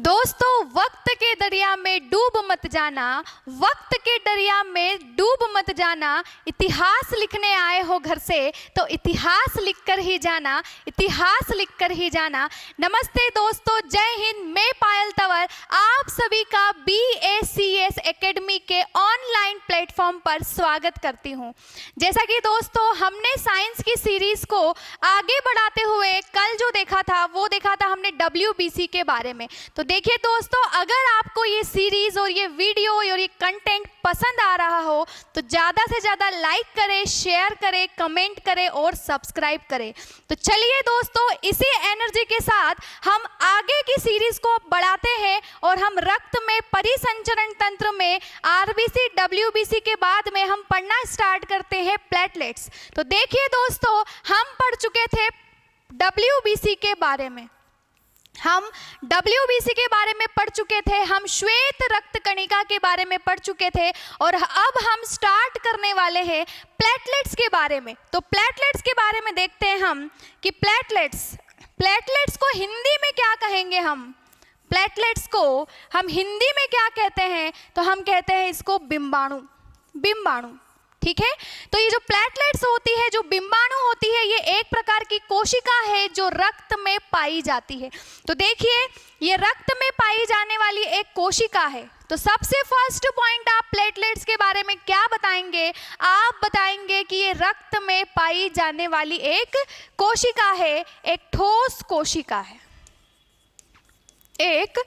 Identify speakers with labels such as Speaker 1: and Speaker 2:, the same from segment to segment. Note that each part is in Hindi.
Speaker 1: दोस्तों, वक्त के दरिया में डूब मत जाना, वक्त के दरिया में डूब मत जाना। इतिहास लिखने आए हो घर से तो इतिहास लिखकर ही जाना, इतिहास लिखकर ही जाना। नमस्ते दोस्तों, जय हिंद। मैं पायल तंवर आप सभी का BACS एकेडमी के ऑनलाइन प्लेटफॉर्म पर स्वागत करती हूं। जैसा कि दोस्तों हमने साइंस की सीरीज को आगे बढ़ाते हुए कल जो देखा था वो देखा था हमने WBC के बारे में। तो देखिए दोस्तों, अगर आपको ये सीरीज और ये वीडियो और ये कंटेंट पसंद आ रहा हो तो ज़्यादा से ज़्यादा लाइक करें, शेयर करें, कमेंट करें और सब्सक्राइब करें। तो चलिए दोस्तों, इसी एनर्जी के साथ हम आगे की सीरीज को बढ़ाते हैं और हम रक्त में परिसंचरण तंत्र में RBC WBC के बाद में हम पढ़ना स्टार्ट करते हैं प्लेटलेट्स। तो देखिए दोस्तों, हम पढ़ चुके थे WBC के बारे में, हम WBC के बारे में पढ़ चुके थे, हम श्वेत रक्त कणिका के बारे में पढ़ चुके थे और अब हम स्टार्ट करने वाले हैं प्लेटलेट्स के बारे में। तो प्लेटलेट्स के बारे में देखते हैं हम कि प्लेटलेट्स को हिंदी में क्या कहेंगे। हम प्लेटलेट्स को हम हिंदी में क्या कहते हैं, तो हम कहते हैं इसको बिंबाणु, बिंबाणु। ठीक है, तो ये जो प्लेटलेट्स होती है, जो बिंबाणु होती है, ये एक प्रकार की कोशिका है जो रक्त में पाई जाती है। तो देखिए, ये रक्त में पाई जाने वाली एक कोशिका है। तो सबसे फर्स्ट पॉइंट आप प्लेटलेट्स के बारे में क्या बताएंगे? आप बताएंगे कि ये रक्त में पाई जाने वाली एक कोशिका है, एक ठोस कोशिका है, एक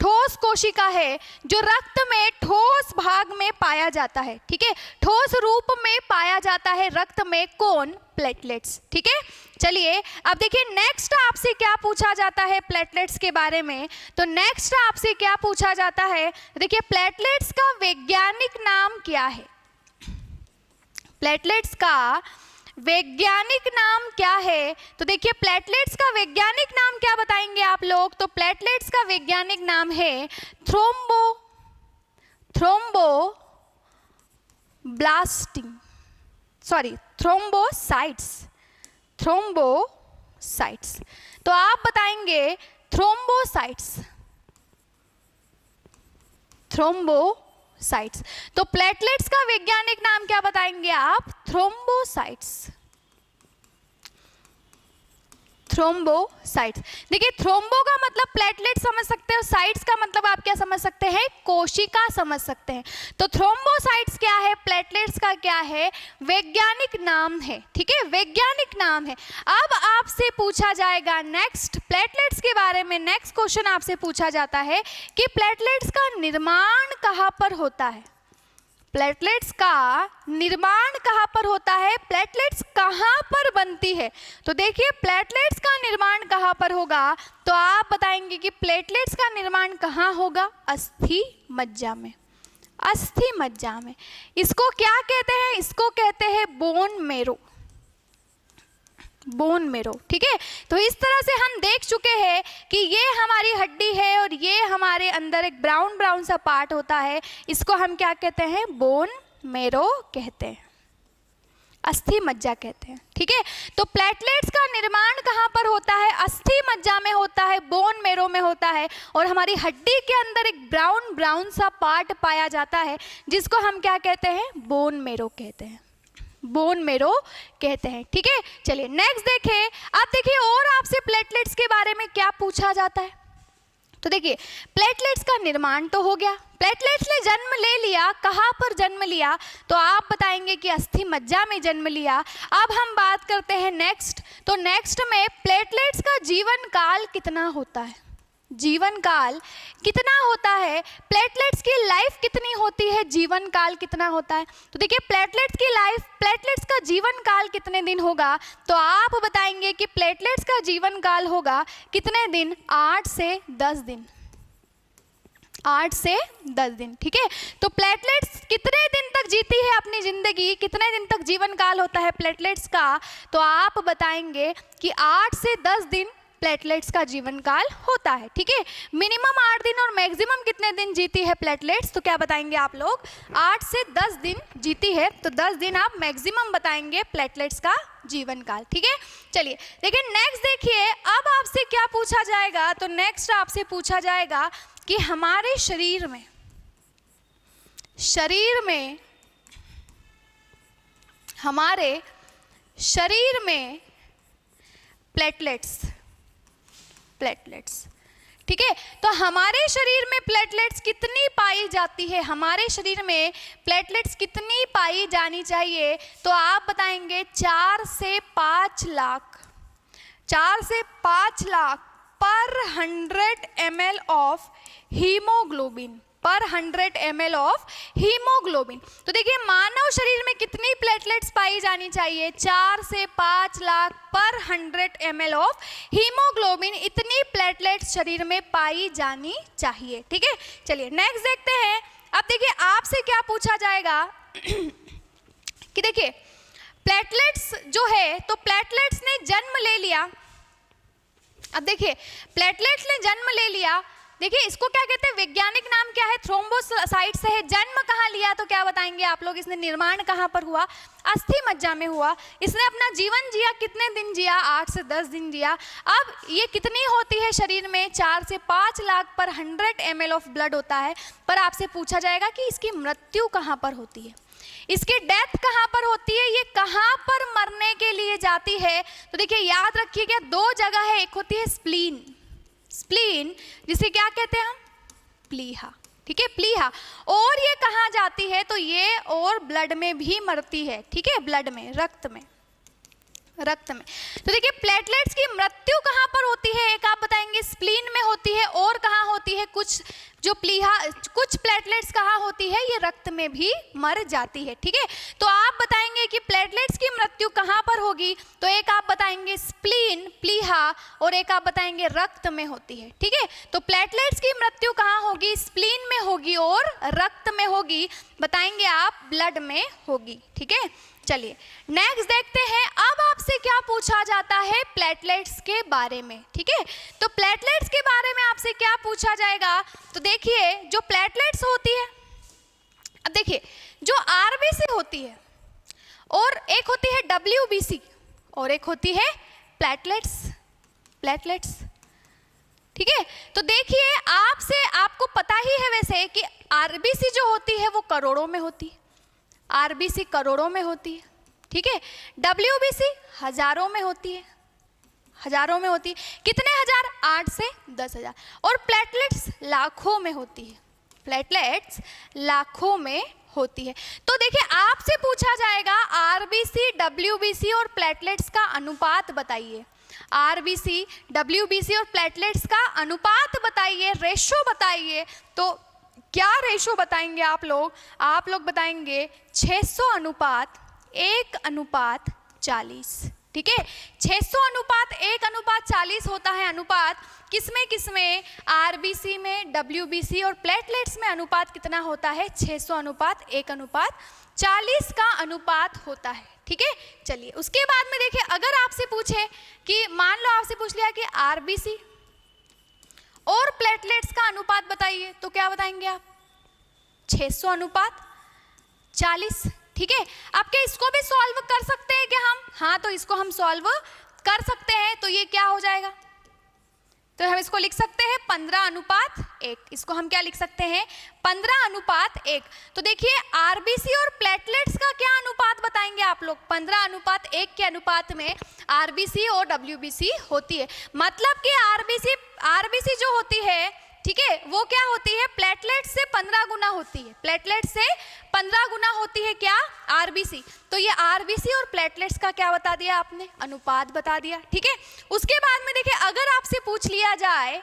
Speaker 1: ठोस कोशिका है जो रक्त में ठोस भाग में पाया जाता है। ठीक है, ठोस रूप में पाया जाता है रक्त में। कौन? प्लेटलेट्स। ठीक है, चलिए अब देखिए नेक्स्ट आपसे क्या पूछा जाता है प्लेटलेट्स के बारे में। तो नेक्स्ट आपसे क्या पूछा जाता है, देखिए प्लेटलेट्स का वैज्ञानिक नाम क्या है? प्लेटलेट्स का वैज्ञानिक नाम क्या है? तो देखिए प्लेटलेट्स का वैज्ञानिक नाम क्या बताएंगे आप लोग? तो प्लेटलेट्स का वैज्ञानिक नाम है थ्रोम्बोसाइट्स। तो आप बताएंगे थ्रोम्बोसाइट्स। तो प्लेटलेट्स का वैज्ञानिक नाम क्या बताएंगे आप? थ्रोम्बोसाइट्स। देखिए, थ्रोम्बो का मतलब प्लेटलेट समझ सकते हो, साइट्स का मतलब आप क्या समझ सकते हैं? कोशिका समझ सकते हैं। तो थ्रोम्बोसाइट्स क्या है, प्लेटलेट्स का क्या है? वैज्ञानिक नाम है। ठीक है, वैज्ञानिक नाम है। अब आपसे पूछा जाएगा नेक्स्ट प्लेटलेट्स के बारे में, नेक्स्ट क्वेश्चन आपसे पूछा जाता है कि प्लेटलेट्स का निर्माण कहाँ पर होता है? प्लेटलेट्स का निर्माण कहाँ पर होता है? प्लेटलेट्स कहाँ पर बनती है? तो देखिए प्लेटलेट्स का निर्माण कहाँ पर होगा? तो आप बताएंगे कि प्लेटलेट्स का निर्माण कहाँ होगा? अस्थि मज्जा में, अस्थि मज्जा में। इसको क्या कहते हैं? इसको कहते हैं बोन मैरो, बोन मैरो। ठीक है, तो इस तरह से हम देख चुके हैं कि ये हमारी हड्डी है और ये हमारे अंदर एक ब्राउन ब्राउन सा पार्ट होता है, इसको हम क्या कहते हैं? बोन मैरो कहते हैं, अस्थि मज्जा कहते हैं। ठीक है, तो प्लेटलेट्स का निर्माण कहाँ पर होता है? अस्थि मज्जा में होता है, बोन मैरो में होता है। और हमारी हड्डी के अंदर एक ब्राउन ब्राउन सा पार्ट पाया जाता है जिसको हम क्या कहते हैं? बोन मैरो कहते हैं, बोन मैरो कहते हैं। ठीक है, चलिए नेक्स्ट देखें। अब देखिए और आपसे प्लेटलेट्स के बारे में क्या पूछा जाता है। तो देखिए प्लेटलेट्स का निर्माण तो हो गया, प्लेटलेट्स ने जन्म ले लिया। कहाँ पर जन्म लिया? तो आप बताएंगे कि अस्थि मज्जा में जन्म लिया। अब हम बात करते हैं नेक्स्ट। तो नेक्स्ट में प्लेटलेट्स का जीवन काल कितना होता है? जीवन काल कितना होता है? प्लेटलेट्स की लाइफ कितनी होती है? जीवन काल कितना होता है? तो देखिए प्लेटलेट्स की लाइफ, प्लेटलेट्स का जीवन काल कितने दिन होगा? तो आप बताएंगे कि प्लेटलेट्स का जीवन काल होगा कितने दिन? 8 से 10 दिन, 8 से 10 दिन। ठीक है, तो प्लेटलेट्स कितने दिन तक जीती है अपनी जिंदगी? कितने दिन तक जीवन काल होता है प्लेटलेट्स का? तो आप बताएंगे कि 8 से 10 दिन प्लेटलेट्स का जीवन काल होता है। ठीक है, मिनिमम 8 दिन और मैक्सिमम कितने दिन जीती है प्लेटलेट्स, तो क्या बताएंगे आप लोग, 8 से 10 दिन जीती है, तो 10 दिन आप मैक्सिमम बताएंगे प्लेटलेट्स का जीवन काल। ठीक है, चलिए देखिए नेक्स्ट, देखिए अब आपसे क्या पूछा जाएगा, तो नेक्स्ट आपसे पूछा जाएगा कि हमारे शरीर में हमारे शरीर में प्लेटलेट्स, ठीक है, तो हमारे शरीर में प्लेटलेट्स कितनी पाई जाती है, हमारे शरीर में प्लेटलेट्स कितनी पाई जानी चाहिए, तो आप बताएंगे 4 से 5 लाख, 4 से 5 लाख पर 100 ml ऑफ हीमोग्लोबिन, पर 100 ml ऑफ हीमोग्लोबिन। तो देखिए मानव शरीर में कितनी प्लेटलेट्स पाई जानी चाहिए, 4 से 5 लाख पर 100 ml ऑफ हीमोग्लोबिन, इतनी प्लेटलेट्स शरीर में पाई जानी चाहिए। ठीक है, चलिए नेक्स्ट देखते हैं। अब देखिए आपसे क्या पूछा जाएगा कि देखिए प्लेटलेट्स जो है, तो प्लेटलेट्स ने जन्म ले लिया, अब देखिए प्लेटलेट्स ने जन्म ले लिया, देखिए इसको क्या कहते हैं, वैज्ञानिक नाम क्या है, थ्रोम्बोसाइट्स है। जन्म कहाँ लिया, तो क्या बताएंगे आप लोग, इसने निर्माण कहाँ पर हुआ, अस्थि मज्जा में हुआ। इसने अपना जीवन जिया, कितने दिन जिया, 8 से 10 दिन जिया। अब ये कितनी होती है शरीर में, 4 से 5 लाख पर 100 ml ऑफ ब्लड होता है। पर आपसे पूछा जाएगा कि इसकी मृत्यु कहाँ पर होती है, इसकी डेथ कहाँ पर होती है, ये कहाँ पर मरने के लिए जाती है। तो देखिए याद रखिएगा 2 जगह है, एक होती है स्प्लीन, स्प्लीन जिसे क्या कहते हैं हम, प्लीहा। ठीक है, प्लीहा, और ये कहाँ जाती है, तो ये और ब्लड में भी मरती है। ठीक है, ब्लड में, रक्त में। तो देखिए प्लेटलेट्स की मृत्यु कहाँ पर होती है, एक आप बताएंगे स्प्लीन में होती है, और कहाँ होती है, कुछ जो प्लीहा, कुछ प्लेटलेट्स कहाँ होती है, ये रक्त में भी मर जाती है। ठीक है, तो आप बताएंगे कि प्लेटलेट्स की मृत्यु कहाँ पर होगी, तो एक आप बताएंगे स्प्लीन, प्लीहा, और एक आप बताएंगे रक्त में होती है। ठीक है, तो प्लेटलेट्स की मृत्यु कहाँ होगी, स्प्लीन में होगी और रक्त में होगी, बताएंगे आप ब्लड में होगी। ठीक है, चलिए नेक्स्ट देखते हैं। अब आपसे क्या पूछा जाता है, प्लेटलेट्स के बारे में। ठीक है, तो प्लेटलेट्स के बारे में आपसे क्या पूछा जाएगा, तो देखिए जो प्लेटलेट्स होती है, अब देखिए जो आरबीसी होती है और एक होती है डब्ल्यूबीसी और एक होती है प्लेटलेट्स। ठीक है, तो देखिए आपको पता ही है वैसे कि आरबीसी जो होती है वो करोड़ों में होती है, आरबीसी करोड़ों में होती है। ठीक है, डब्ल्यूबीसी हजारों में होती है, कितने हजार, 8 से 10,000, और प्लेटलेट्स लाखों में होती है, प्लेटलेट्स लाखों में होती है। तो देखिए आपसे पूछा जाएगा आरबीसी, डब्ल्यूबीसी और प्लेटलेट्स का अनुपात बताइए, आरबीसी, डब्ल्यूबीसी और प्लेटलेट्स का अनुपात बताइए, रेशो बताइए। तो क्या रेशो बताएंगे आप लोग बताएंगे 600 अनुपात 1:40। ठीक है, 600 अनुपात 1:40 होता है अनुपात, किसमें, आरबीसी में, डब्ल्यूबीसी और प्लेटलेट्स में अनुपात कितना होता है, 600 अनुपात 1:40 का अनुपात होता है। ठीक है, चलिए उसके बाद में देखिए अगर आपसे पूछे कि मान लो आपसे पूछ लिया कि आरबीसी और प्लेटलेट्स का अनुपात बताइए, तो क्या बताएंगे आप, 600 अनुपात 40। ठीक है, अब क्या इसको भी सॉल्व कर सकते हैं क्या हम, हाँ तो इसको हम सॉल्व कर सकते हैं। तो ये क्या हो जाएगा, तो हम इसको लिख सकते हैं 15:1, इसको हम क्या लिख सकते हैं, 15:1। तो देखिए आरबीसी और प्लेटलेट्स का क्या अनुपात बताएंगे आप लोग, 15:1 के अनुपात में आरबीसी और डब्ल्यूबीसी होती है। मतलब कि आरबीसी जो होती है, ठीक है, वो क्या होती है, प्लेटलेट से 15 गुना होती है, प्लेटलेट से 15 गुना होती है क्या, आरबीसी। तो ये आरबीसी और प्लेटलेट्स का क्या बता दिया आपने, अनुपात बता दिया। ठीक है, उसके बाद में देखिए अगर आपसे पूछ लिया जाए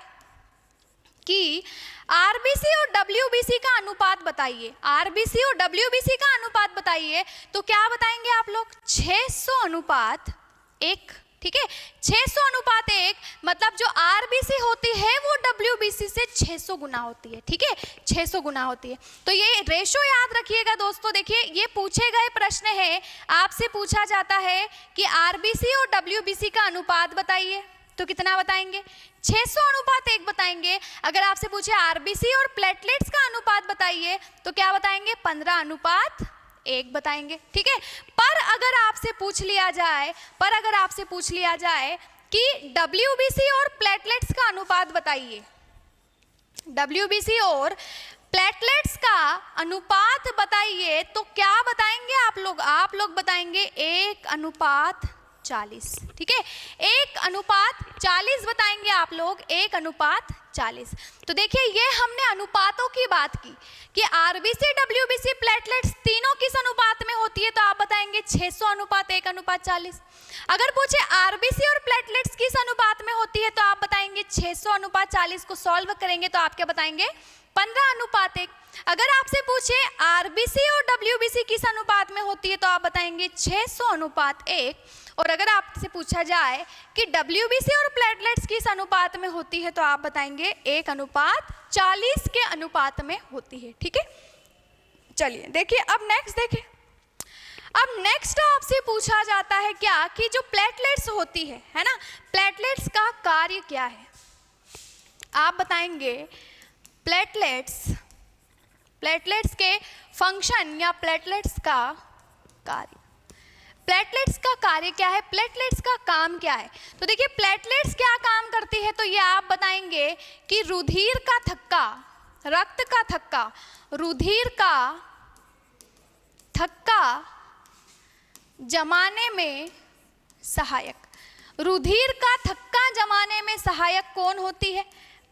Speaker 1: कि आरबीसी और डब्ल्यूबीसी का अनुपात बताइए, आरबीसी और डब्ल्यूबीसी का अनुपात बताइए, तो क्या बताएंगे आप लोग, 600:1। ठीक है, 600:1, मतलब जो आरबीसी होती है वो डब्ल्यूबीसी से 600 गुना होती है। ठीक है, 600 गुना होती है। तो ये रेशो याद रखिएगा दोस्तों। देखिए ये पूछे गए प्रश्न है, आपसे पूछा जाता है कि आरबीसी और डब्ल्यूबीसी का अनुपात बताइए, तो कितना बताएंगे? 600 अनुपात 1 बताएंगे। अगर आपसे पूछे आरबीसी और प्लेटलेट्स का अनुपात बताइए तो क्या बताएंगे? 15 अनुपात 1 बताएंगे। ठीक है, पर अगर आपसे पूछ लिया जाए कि डब्ल्यूबीसी और प्लेटलेट्स का अनुपात बताइए, डब्ल्यूबीसी और प्लेटलेट्स का अनुपात बताइए, तो क्या बताएंगे आप लोग बताएंगे 1:40। ठीक है, 1:40 बताएंगे आप लोग, 1:40। तो देखिए ये हमने अनुपातों की बात की कि आरबीसी, डब्ल्यूबीसी, प्लेटलेट्स तीनों किस अनुपात में होती है, तो आप बताएंगे 600 अनुपात 1:40। अगर पूछे आरबीसी और प्लेटलेट्स किस अनुपात में होती है तो आप बताएंगे 600 अनुपात 40 को सॉल्व करेंगे तो आप क्या बताएंगे? 15 अनुपात 1। अगर आपसे पूछे आरबीसी और डब्ल्यूबीसी किस अनुपात में होती है तो आप बताएंगे 600 अनुपात 1। और अगर आपसे पूछा जाए कि डब्ल्यूबीसी और प्लेटलेट्स किस अनुपात में होती है तो आप बताएंगे 1:40 के अनुपात में होती है। ठीक है, चलिए देखिए अब नेक्स्ट आपसे पूछा जाता है क्या कि जो प्लेटलेट्स होती है ना, प्लेटलेट्स का कार्य क्या है? आप बताएंगे प्लेटलेट्स के फंक्शन या प्लेटलेट्स का कार्य। प्लेटलेट्स का कार्य क्या है, प्लेटलेट्स का काम क्या है? तो देखिए प्लेटलेट्स क्या काम करती है, तो ये आप बताएंगे कि रुधिर का थक्का, रक्त का थक्का, रुधिर का थक्का जमाने में सहायक। रुधिर का थक्का जमाने में सहायक कौन होती है?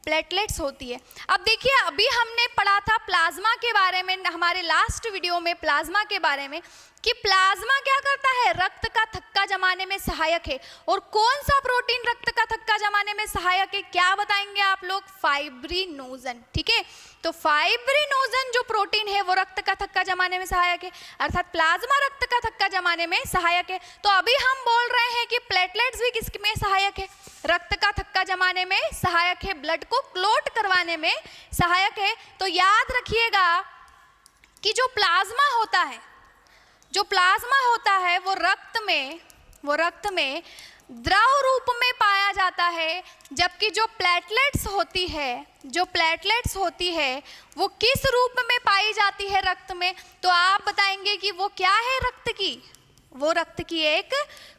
Speaker 1: प्लेटलेट्स होती है। अब देखिए अभी हमने पढ़ा था प्लाज्मा के बारे में, हमारे लास्ट वीडियो में प्लाज्मा के बारे में, कि प्लाज्मा क्या करता है? रक्त का थक्का जमाने में सहायक है। और कौन सा प्रोटीन रक्त का थक्का जमाने में सहायक है? क्या बताएंगे आप लोग? फाइब्रिनोजन। ठीक है, तो फाइब्रिनोजन जो प्रोटीन है वो रक्त का थक्का जमाने में सहायक है, अर्थात प्लाज्मा रक्त का थक्का जमाने में सहायक है। तो अभी हम बोल रहे हैं कि प्लेटलेट्स भी किसमें सहायक है? रक्त का थक्का जमाने में सहायक है, ब्लड को क्लॉट करवाने में सहायक है। तो याद रखिएगा कि जो प्लाज्मा होता है वो रक्त में द्रव रूप में पाया जाता है, जबकि जो प्लेटलेट्स होती है वो किस रूप में पाई जाती है रक्त में? तो आप बताएंगे कि वो क्या है? वो रक्त की एक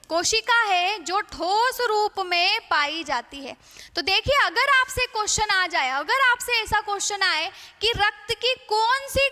Speaker 1: कोशिका है जो ठोस रूप में पाई जाती है। तो देखिए अगर आपसे क्वेश्चन आ जाए, अगर आपसे ऐसा क्वेश्चन आए कि रक्त की कौन सी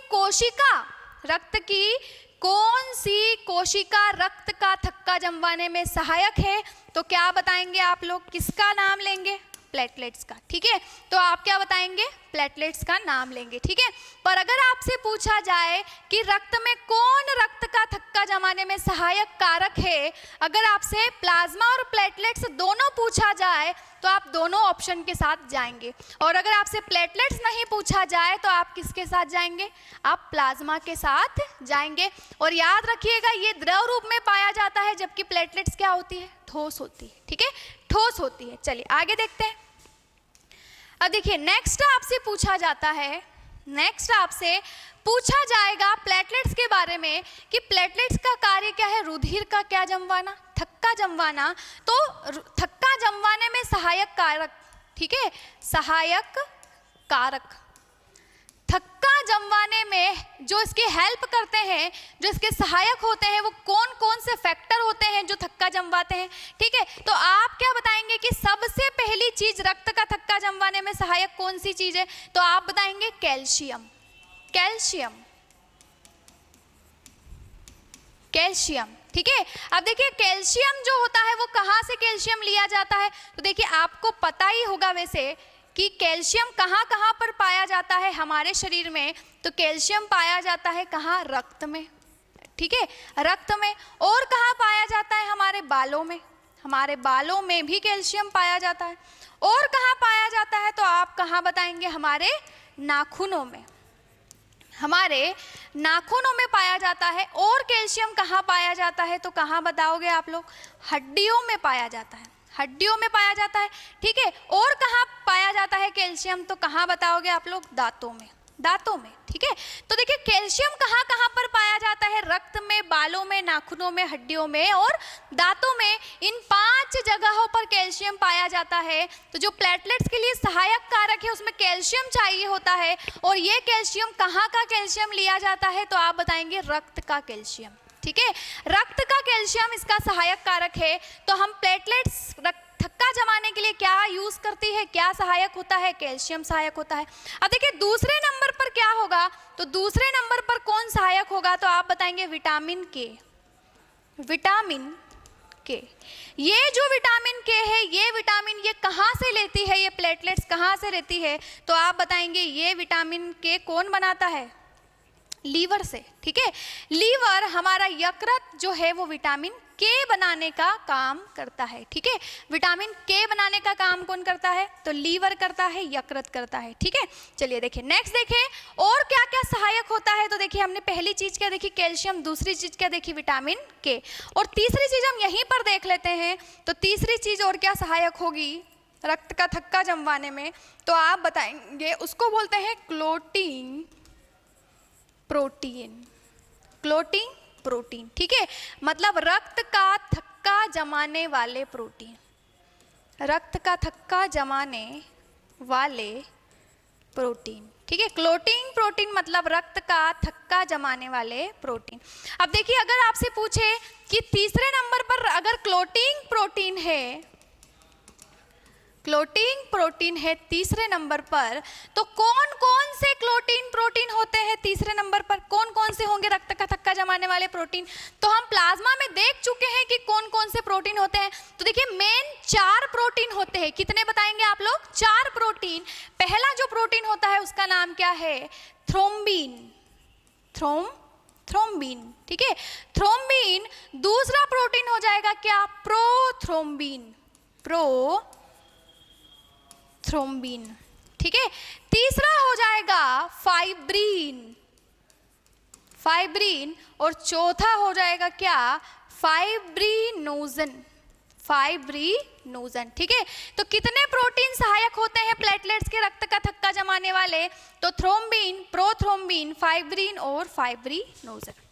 Speaker 1: कोशिका रक्त का थक्का जमवाने में सहायक है, तो क्या बताएंगे आप लोग? किसका नाम लेंगे? प्लेटलेट्स का। ठीक है, तो आप क्या बताएंगे? प्लेटलेट्स का नाम लेंगे। ठीक है, पर अगर आपसे पूछा जाए कि रक्त में कौन रक्त का थक्का जमाने में सहायक कारक है, अगर आपसे प्लाज्मा और प्लेटलेट्स दोनों पूछा जाए तो आप दोनों ऑप्शन के साथ जाएंगे। और अगर आपसे प्लेटलेट्स नहीं पूछा जाए तो आप किसके साथ जाएंगे? आप प्लाज्मा के साथ जाएंगे। और याद रखिएगा ये द्रव रूप में पाया जाता है, जबकि प्लेटलेट्स क्या होती है? ठोस होती है। ठीक है, ठोस होती है। चलिए आगे देखते हैं। अब देखिए नेक्स्ट आपसे पूछा जाएगा प्लेटलेट्स के बारे में कि प्लेटलेट्स का कार्य क्या है? रुधिर का क्या जमवाना, थक्का जमवाना। तो थक्का जमवाने में सहायक कारक, ठीक है, सहायक कारक, थक्का जमवाने में जो इसकी हेल्प करते हैं, जो इसके सहायक होते हैं, वो कौन कौन से फैक्टर होते हैं जो थक्का जमवाते हैं? ठीक है, तो आप क्या बताएंगे कि सबसे पहली चीज रक्त का थक्का जमवाने में सहायक कौन सी चीज है? तो आप बताएंगे कैल्शियम। ठीक है, अब देखिए कैल्शियम जो होता है वो कहाँ से कैल्शियम लिया जाता है? तो देखिए आपको पता ही होगा वैसे कि कैल्शियम कहाँ कहाँ पर पाया जाता है हमारे शरीर में। तो कैल्शियम पाया जाता है कहाँ? रक्त में। ठीक है, रक्त में। और कहाँ पाया जाता है? हमारे बालों में। हमारे बालों में भी कैल्शियम पाया जाता है। और कहाँ पाया जाता है? तो आप कहाँ बताएंगे? हमारे नाखूनों में। हमारे नाखूनों में पाया जाता है। और कैल्शियम कहाँ पाया जाता है? तो कहाँ बताओगे आप लोग? हड्डियों में पाया जाता है। हड्डियों में पाया जाता है। ठीक है, और कहाँ पाया जाता है कैल्शियम? तो कहाँ बताओगे आप लोग? दांतों में। दांतों में, ठीक है। तो देखिए कैल्शियम कहाँ कहाँ पर पाया जाता है, रक्त में, बालों में, नाखूनों में, हड्डियों में और दांतों में। इन 5 जगहों पर कैल्शियम पाया जाता है। तो जो प्लेटलेट्स के लिए सहायक कारक है उसमें कैल्शियम चाहिए होता है। और ये कैल्शियम कहाँ का कैल्शियम लिया जाता है, तो आप बताएंगे रक्त का कैल्शियम, ठीक है। रक्त का कैल्शियम इसका सहायक कारक है। तो हम प्लेटलेट्स थक्का जमाने के लिए क्या यूज करती है, क्या सहायक होता है, कैल्शियम सहायक होता है। अब देखिए दूसरे नंबर पर क्या होगा, तो दूसरे नंबर पर कौन सहायक होगा, तो आप बताएंगे विटामिन के। विटामिन के, ये जो विटामिन के है, ये विटामिन ये कहाँ से लेती है, ये प्लेटलेट्स कहाँ से लेती है, तो आप बताएंगे ये विटामिन के कौन बनाता है, लीवर से, ठीक है। लीवर हमारा यकृत जो है वो विटामिन के बनाने का काम करता है, ठीक है। विटामिन के बनाने का काम कौन करता है, तो लीवर करता है, यकृत करता है, ठीक है। चलिए देखिए नेक्स्ट देखिए और क्या क्या सहायक होता है। तो देखिए हमने पहली चीज क्या देखी, कैल्शियम, दूसरी चीज क्या देखी, विटामिन के, और तीसरी चीज हम यहीं पर देख लेते हैं। तो तीसरी चीज और क्या सहायक होगी रक्त का थक्का जमवाने में, तो आप बताएंगे उसको बोलते हैं क्लोटिंग प्रोटीन। क्लोटिंग प्रोटीन, ठीक है, मतलब रक्त का थक्का जमाने वाले प्रोटीन, रक्त का थक्का जमाने वाले प्रोटीन, ठीक है। क्लोटिंग प्रोटीन मतलब रक्त का थक्का जमाने वाले प्रोटीन। अब देखिए अगर आपसे पूछे कि तीसरे नंबर पर अगर क्लोटिंग प्रोटीन है, क्लोटिंग प्रोटीन है तीसरे नंबर पर, तो कौन कौन से क्लोटिंग प्रोटीन होते हैं तीसरे नंबर पर, कौन कौन से होंगे रक्त का थक्का जमाने वाले प्रोटीन। तो हम प्लाज्मा में देख चुके हैं कि कौन कौन से प्रोटीन होते हैं। तो देखिए मेन 4 प्रोटीन होते हैं, कितने बताएंगे आप लोग, 4 प्रोटीन। पहला जो प्रोटीन होता है उसका नाम क्या है, थ्रोम्बिन, थ्रोम्बिन, ठीक है, थ्रोम्बिन। दूसरा प्रोटीन हो जाएगा क्या, प्रोथ्रोम्बिन, थ्रोम्बिन, ठीक है। तीसरा हो जाएगा फाइब्रिन, फाइब्रिन, और चौथा हो जाएगा क्या, फाइब्रिनोजन, फाइब्रिनोजन, ठीक है। तो कितने प्रोटीन सहायक होते हैं प्लेटलेट्स के रक्त का थक्का जमाने वाले, तो थ्रोम्बिन, प्रोथ्रोम्बिन, फाइब्रिन और फाइब्रिनोजन,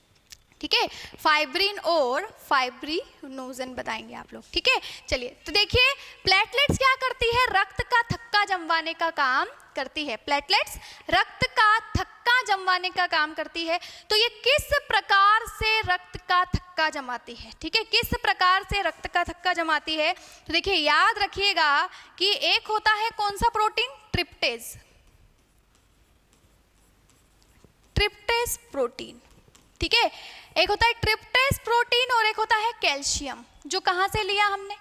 Speaker 1: ठीक है। फाइब्रिन और फाइब्रिनोजन बताएंगे आप लोग, ठीक है। चलिए तो देखिए प्लेटलेट्स क्या करती है, रक्त का थक्का जमवाने का काम करती है। प्लेटलेट्स रक्त का थक्का जमवाने का काम करती है। तो ये किस प्रकार से रक्त का थक्का जमाती है, ठीक है, किस प्रकार से रक्त का थक्का जमाती है। तो देखिए याद रखिएगा कि एक होता है कौन सा प्रोटीन, ट्रिप्टेज, ट्रिप्टेज प्रोटीन, ठीक है। एक होता है ट्रिप्टेज प्रोटीन और एक होता है कैल्शियम, जो कहाँ से लिया हमने,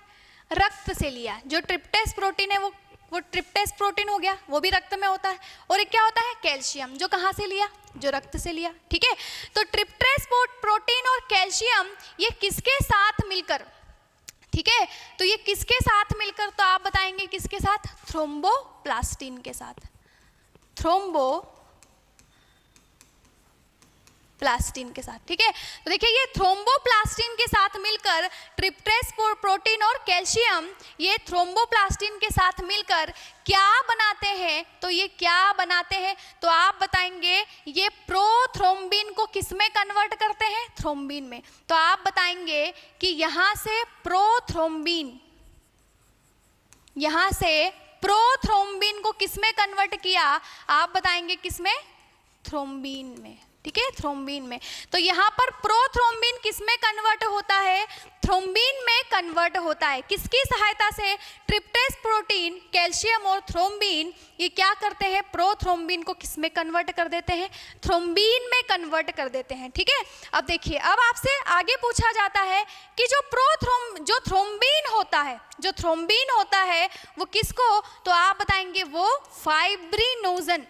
Speaker 1: रक्त से लिया। जो ट्रिप्टेज प्रोटीन है वो ट्रिप्टेज प्रोटीन हो गया, वो भी रक्त में होता है। और एक क्या होता है कैल्शियम, जो कहाँ से लिया, जो रक्त से लिया, ठीक है। तो ट्रिप्टेज प्रोटीन और कैल्शियम ये किसके साथ मिलकर, ठीक है, तो ये किसके साथ मिलकर, तो आप बताएंगे किसके साथ, थ्रोम्बोप्लास्टिन के साथ, प्लास्टिन के साथ, ठीक है। तो देखिए ये थ्रोम्बोप्लास्टिन के साथ मिलकर ट्रिप्टेज प्रोटीन और कैल्शियम ये थ्रोम्बोप्लास्टिन के साथ मिलकर क्या बनाते हैं, तो ये क्या बनाते हैं, तो आप बताएंगे ये प्रोथ्रोम्बिन को किसमें कन्वर्ट करते हैं, थ्रोम्बिन में। तो आप बताएंगे कि यहाँ से प्रोथ्रोम्बिन, यहाँ से प्रोथ्रोम्बिन को किसमें कन्वर्ट किया, आप बताएंगे किसमें, थ्रोम्बिन में, ठीक है, थ्रोम्बिन में। तो यहाँ पर प्रोथ्रोम्बिन किसमें कन्वर्ट होता है, थ्रोम्बिन में कन्वर्ट होता है। किसकी सहायता से, ट्रिप्टेज प्रोटीन, कैल्शियम और थ्रोम्बिन ये क्या करते हैं, प्रोथ्रोम्बिन को किसमें कन्वर्ट कर देते हैं, थ्रोम्बिन में कन्वर्ट कर देते हैं, ठीक है। अब देखिए अब आपसे आगे पूछा जाता है कि जो थ्रोम्बिन होता है, जो थ्रोम्बिन होता है वो किसको, तो आप बताएंगे वो फाइब्रिनोजन,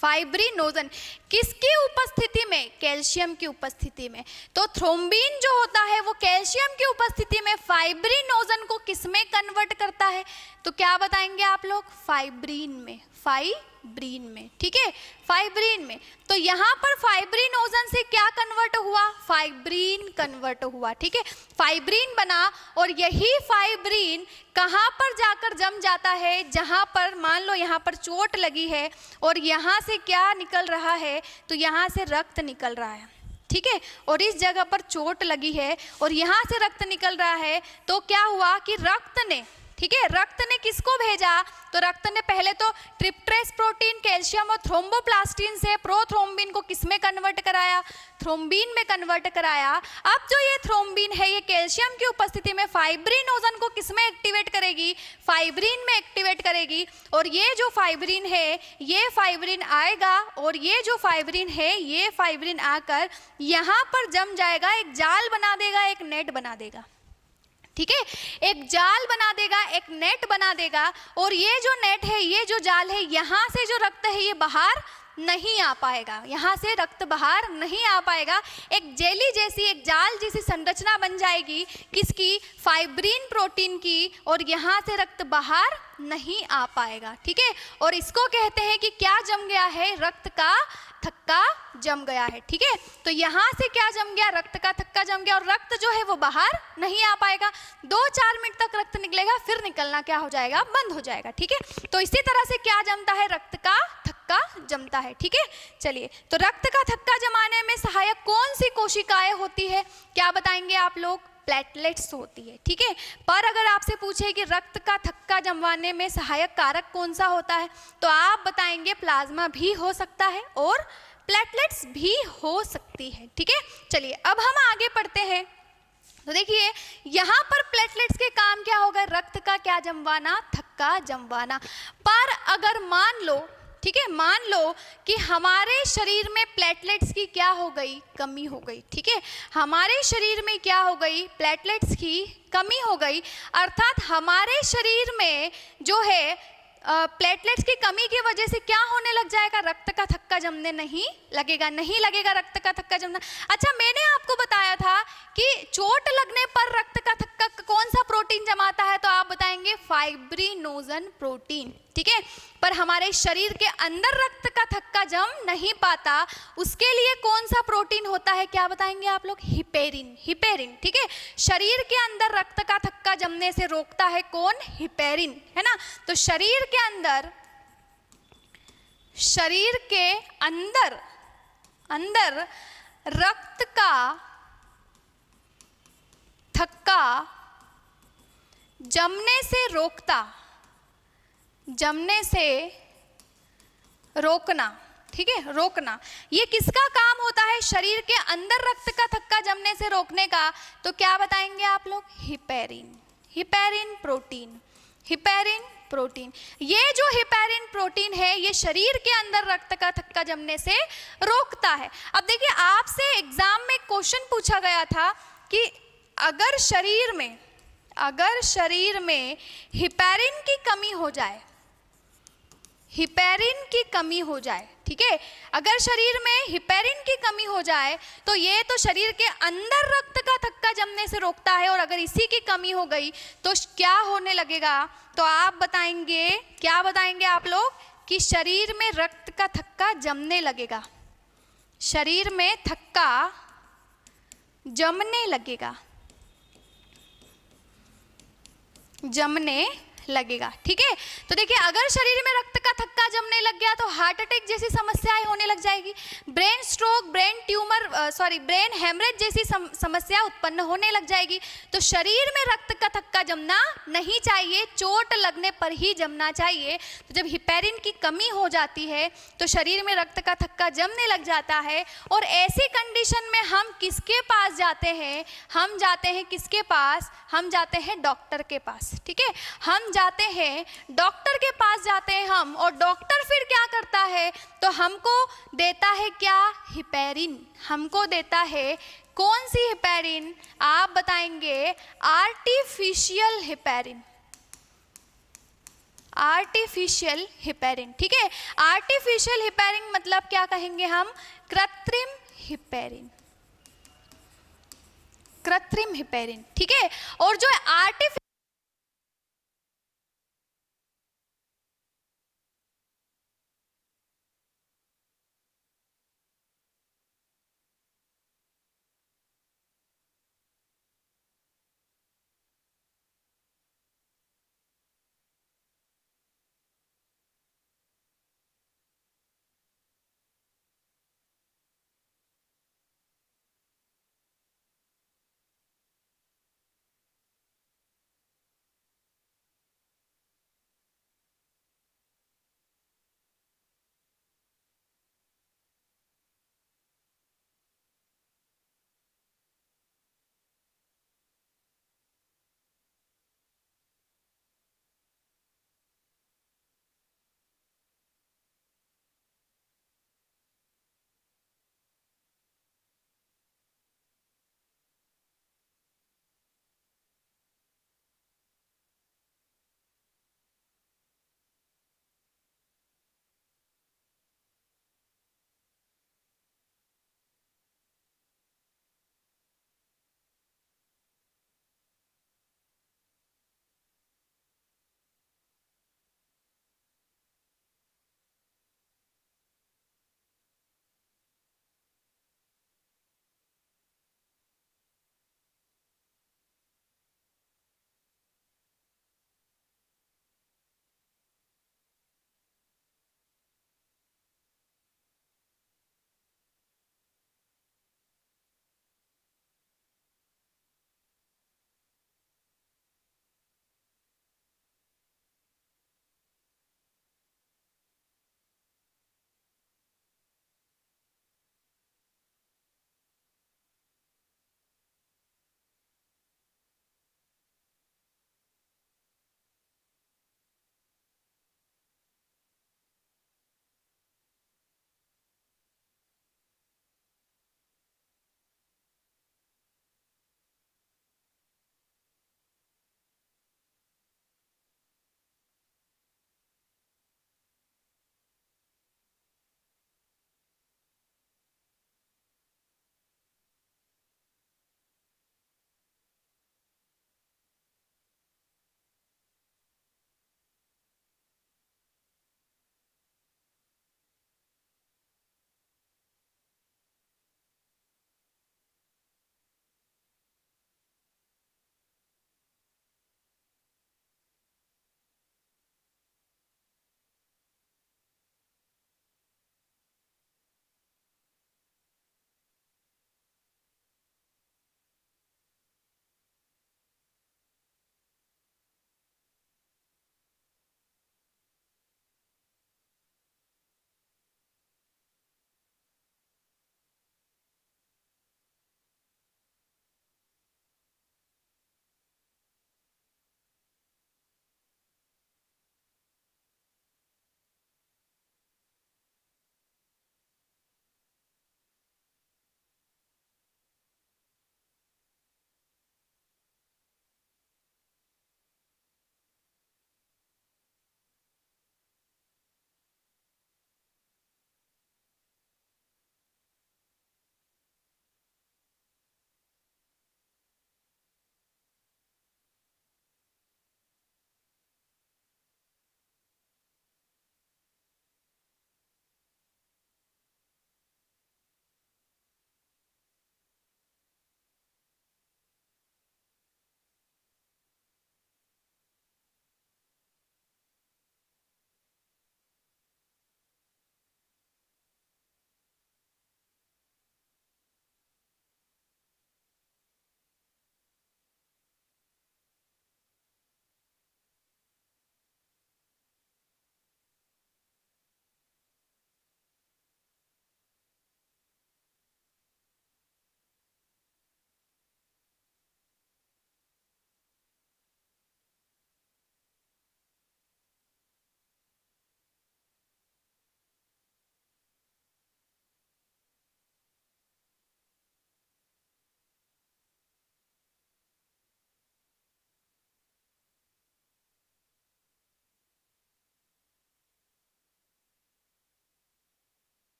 Speaker 1: फाइब्रिनोजन किसकी उपस्थिति में, कैल्शियम की उपस्थिति में। तो थ्रोम्बिन जो होता है वो कैल्शियम की उपस्थिति में फाइब्रिनोजन को किसमें कन्वर्ट करता है, तो क्या बताएंगे आप लोग, फाइब्रिन में, फाइब्रिन में, ठीक है, फाइब्रिन में। तो यहाँ पर फाइब्रिन ओजन से क्या कन्वर्ट हुआ, फाइब्रिन कन्वर्ट हुआ, ठीक है, फाइब्रिन बना। और यही फाइब्रिन कहाँ पर जाकर जम जाता है, जहाँ पर मान लो यहाँ पर चोट लगी है और यहाँ से क्या निकल रहा है, तो यहाँ से रक्त निकल रहा है, ठीक है, और इस जगह पर चोट लगी है और यहाँ से रक्त निकल रहा है। तो क्या हुआ कि रक्त ने, ठीक है, रक्त ने किसको भेजा, तो रक्त ने पहले तो ट्रिप्टेस प्रोटीन, कैल्शियम और थ्रोम्बोप्लास्टिन से प्रोथ्रोम्बिन को किस में कन्वर्ट कराया, थ्रोम्बिन में कन्वर्ट कराया। अब जो ये थ्रोम्बिन है ये कैल्शियम की उपस्थिति में फाइब्रिन ओजन को किस में एक्टिवेट करेगी, फाइब्रिन में एक्टिवेट करेगी। और ये जो फाइब्रिन है ये फाइब्रिन आएगा और ये जो फाइब्रिन है ये फाइब्रिन आकर यहाँ पर जम जाएगा, एक जाल बना देगा, एक नेट बना देगा, ठीक है, एक जाल बना देगा, एक नेट बना देगा। और ये जो नेट है, ये जो जाल है, यहाँ से जो रक्त है ये बाहर नहीं आ पाएगा, यहाँ से रक्त बाहर नहीं आ पाएगा। एक जेली जैसी, एक जाल जैसी संरचना बन जाएगी, किसकी, फाइब्रिन प्रोटीन की, और यहाँ से रक्त बाहर नहीं आ पाएगा, ठीक है। और इसको कहते हैं कि क्या जम गया है, रक्त का थक्का जम गया है, ठीक है। तो यहाँ से क्या जम गया, रक्त का थक्का जम गया और रक्त जो है वो बाहर नहीं आ पाएगा। 2-4 मिनट तक रक्त निकलेगा, फिर निकलना क्या हो जाएगा, बंद हो जाएगा, ठीक है। तो इसी तरह से क्या जमता है, रक्त का थक्का जमता है, ठीक है। चलिए, तो रक्त का थक्का जमाने में सहायक कौन सी कोशिकाएं होती है, क्या बताएंगे आप लोग, प्लेटलेट्स होती है, ठीक है। पर अगर आपसे पूछे कि रक्त का थक्का जमवाने में सहायक कारक कौन सा होता है, तो आप बताएंगे प्लाज्मा भी हो सकता है और प्लेटलेट्स भी हो सकती है, ठीक है। चलिए अब हम आगे पढ़ते हैं। तो देखिए यहाँ पर प्लेटलेट्स के काम क्या होगा, रक्त का क्या जमवाना, थक्का जमवाना। पर अगर मान लो, ठीक है, मान लो कि हमारे शरीर में प्लेटलेट्स की क्या हो गई, कमी हो गई, ठीक है, हमारे शरीर में क्या हो गई, प्लेटलेट्स की कमी हो गई। अर्थात हमारे शरीर में जो है प्लेटलेट्स की कमी की वजह से क्या होने लग जाएगा, रक्त का थक्का जमने नहीं लगेगा, नहीं लगेगा रक्त का थक्का जमना। अच्छा, मैंने आपको बताया था कि चोट लगने पर रक्त का थक्का कौन सा प्रोटीन जमाता है, तो आप बताएंगे फाइब्रिनोजन प्रोटीन, ठीक है। पर हमारे शरीर के अंदर रक्त का थक्का जम नहीं पाता, उसके लिए कौन सा प्रोटीन होता है, क्या बताएंगे आप लोग, हिपेरिन, हिपेरिन, ठीक है। शरीर के अंदर रक्त का थक्का जमने से रोकता है कौन, हिपेरिन, है ना। तो शरीर के अंदर रक्त का थक्का जमने से रोकना, ठीक है, रोकना, ये किसका काम होता है, शरीर के अंदर रक्त का थक्का जमने से रोकने का। तो क्या बताएंगे आप लोग, heparin, heparin protein, heparin protein. ये जो हिपेरिन प्रोटीन है ये शरीर के अंदर रक्त का थक्का जमने से रोकता है। अब देखिए आपसे एग्जाम में क्वेश्चन पूछा गया था कि अगर शरीर में हिपेरिन की कमी हो जाए, हिपेरिन की कमी हो जाए, ठीक है, अगर शरीर में हिपेरिन की कमी हो जाए तो ये तो शरीर के अंदर रक्त का थक्का जमने से रोकता है, और अगर इसी की कमी हो गई तो क्या होने लगेगा, तो आप बताएंगे, क्या बताएंगे आप लोग, कि शरीर में रक्त का थक्का जमने लगेगा, शरीर में थक्का जमने लगेगा, जमने लगेगा, ठीक है। तो देखिए अगर शरीर में रक्त का थक्का जमने लग गया तो हार्ट अटैक जैसी समस्याएं होने लग जाएगी, brain stroke, brain tumour, brain haemorrhage जैसी समस्या उत्पन्न होने लग जाएगी। तो शरीर में रक्त का थक्का जमना नहीं चाहिए, चोट लगने पर ही जमना चाहिए। तो जब हिपेरिन की कमी हो जाती है तो शरीर में रक्त का थक्का जमने लग जाता है, और ऐसी कंडीशन में हम किसके पास जाते हैं, हम जाते हैं किसके पास, हम जाते हैं डॉक्टर के पास, ठीक है, हम जाते हैं डॉक्टर के पास जाते हैं हम, और डॉक्टर फिर क्या करता है, तो हमको देता है क्या, हिपेरिन, हमको देता है कौन सी हिपेरिन, आप बताएंगे आर्टिफिशियल हिपेरिन, आर्टिफिशियल हिपेरिन, ठीक है। आर्टिफिशियल हिपेरिन मतलब क्या कहेंगे हम, कृत्रिम हिपेरिन, कृत्रिम हिपेरिन, ठीक है। और जो आर्टिफिशियल